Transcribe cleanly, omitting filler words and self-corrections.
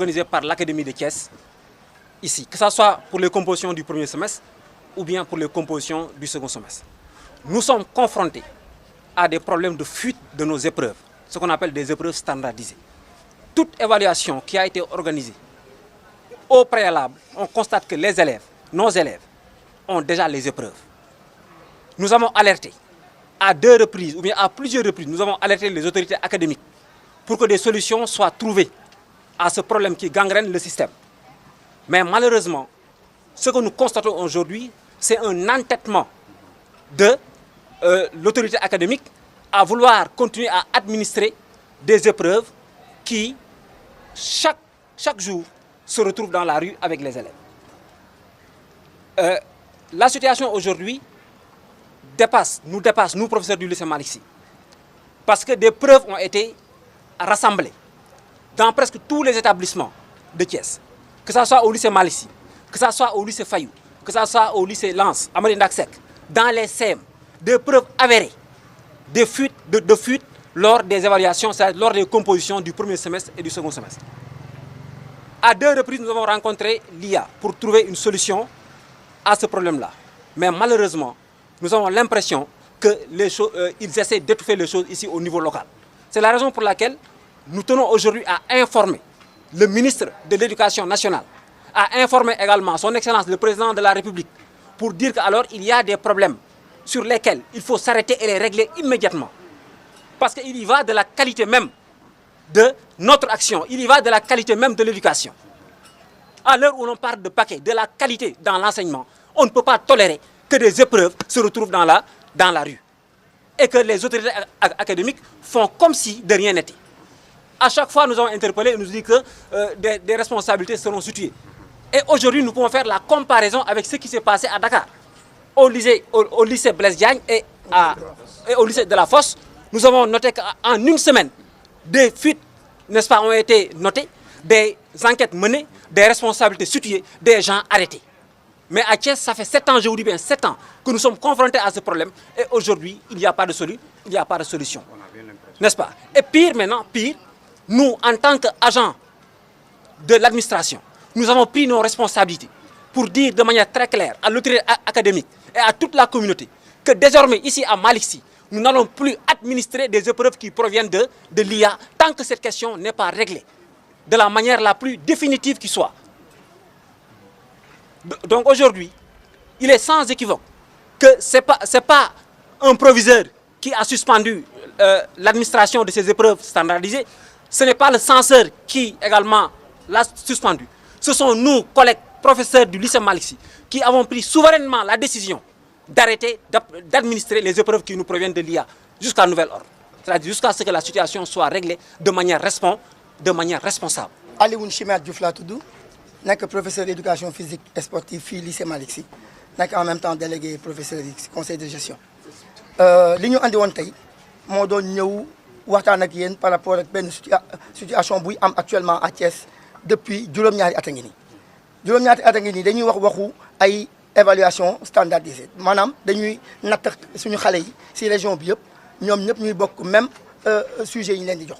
organisé par l'Académie de Thiès, ici, que ce soit pour les compositions du premier semestre ou bien pour les compositions du second semestre. Nous sommes confrontés à des problèmes de fuite de nos épreuves, ce qu'on appelle des épreuves standardisées. Toute évaluation qui a été organisée au préalable, on constate que les élèves, nos élèves, ont déjà les épreuves. Nous avons alerté à 2 reprises, ou bien à plusieurs reprises, nous avons alerté les autorités académiques pour que des solutions soient trouvées à ce problème qui gangrène le système. Mais malheureusement, ce que nous constatons aujourd'hui, c'est un entêtement de l'autorité académique à vouloir continuer à administrer des épreuves qui, chaque jour, se retrouvent dans la rue avec les élèves. La situation aujourd'hui nous dépasse, nous professeurs du lycée Malick Sy, parce que des preuves ont été rassemblées dans presque tous les établissements de Thiès, que ce soit au lycée Malick Sy, que ce soit au lycée Fayou, que ce soit au lycée Lance, Amary Ndack Seck, dans les CEM, des preuves avérées de fuite lors des évaluations, c'est-à-dire lors des compositions du premier semestre et du second semestre. À 2 reprises, nous avons rencontré l'IA pour trouver une solution à ce problème-là. Mais malheureusement, nous avons l'impression qu'ils essaient d'étouffer les choses ici au niveau local. C'est la raison pour laquelle nous tenons aujourd'hui à informer le ministre de l'Éducation nationale, à informer également son Excellence le Président de la République, pour dire qu'alors il y a des problèmes sur lesquels il faut s'arrêter et les régler immédiatement. Parce qu'il y va de la qualité même de notre action, il y va de la qualité même de l'éducation. À l'heure où l'on parle de paquet, de la qualité dans l'enseignement, on ne peut pas tolérer que des épreuves se retrouvent dans la rue. Et que les autorités académiques font comme si de rien n'était. À chaque fois, nous avons interpellé et nous dit que des responsabilités seront situées. Et aujourd'hui, nous pouvons faire la comparaison avec ce qui s'est passé à Dakar. Au lycée Blaise Diagne et au lycée de la Fosse, nous avons noté qu'en une semaine, des fuites, n'est-ce pas, ont été notées, des enquêtes menées, des responsabilités situées, des gens arrêtés. Mais à Thiès, ça fait 7 ans, je vous dis bien 7 ans, que nous sommes confrontés à ce problème. Et aujourd'hui, il n'y a pas de solution. N'est-ce pas? Et pire maintenant, nous, en tant qu'agents de l'administration, nous avons pris nos responsabilités pour dire de manière très claire à l'autorité académique et à toute la communauté que désormais, ici à Malick Sy, nous n'allons plus administrer des épreuves qui proviennent de l'IA tant que cette question n'est pas réglée de la manière la plus définitive qui soit. Donc aujourd'hui, il est sans équivoque que ce n'est pas un proviseur qui a suspendu l'administration de ces épreuves standardisées, ce n'est pas le censeur qui également l'a suspendu. Ce sont nous, collègues professeurs du lycée Malick Sy, qui avons pris souverainement la décision d'arrêter d'administrer les épreuves qui nous proviennent de l'IA jusqu'à nouvel ordre. C'est-à-dire jusqu'à ce que la situation soit réglée de manière responsable. Alioune Chimère Diouf laa tudd nekk professeur d'éducation physique et sportive fii lycée Malick Sy nekk en même temps délégué professeur du conseil de gestion. li ñu andi woon tey moo doon ñëw waxtaan ak yéen par rapport ak benn situation buy am actuellement à Thiès depuis juróom-ñaari at a ngi nii. juróom-ñaari at a ngi nii dañuy waxu ay évaluation standardisée maanaam dañuy natt suñu xale yi si région bi yëpp ñoom ñëpp ñuy bokk même sujet yi ñu leen di jox